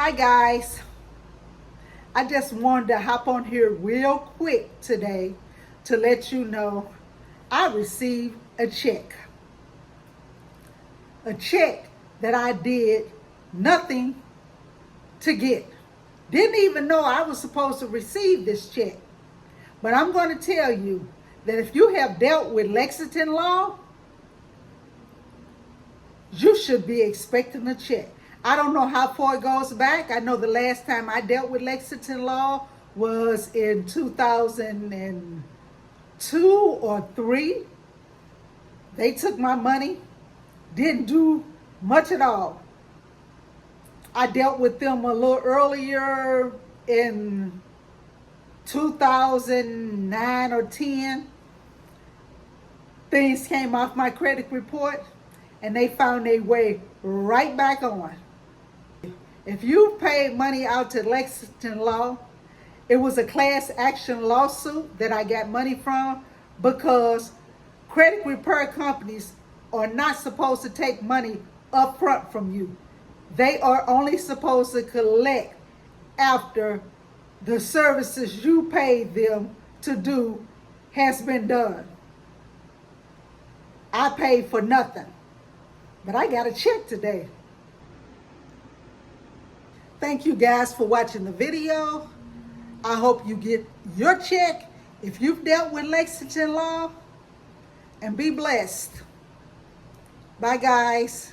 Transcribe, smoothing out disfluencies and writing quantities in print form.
Hi guys, I just wanted to hop on here real quick today to let you know I received a check. A check that I did nothing to get. Didn't even know I was supposed to receive this check. But I'm going to tell you that if you have dealt with Lexington Law, you should be expecting a check. I don't know how far it goes back. I know the last time I dealt with Lexington Law was in 2002 or 3. They took my money, didn't do much at all. I dealt with them a little earlier in 2009 or 10. Things came off my credit report and they found their way right back on. If you paid money out to Lexington Law, it was a class action lawsuit that I got money from because credit repair companies are not supposed to take money up front from you. They are only supposed to collect after the services you paid them to do has been done. I paid for nothing, but I got a check today. Thank you guys for watching the video. I hope you get your check if you've dealt with Lexington Law, and be blessed. Bye guys.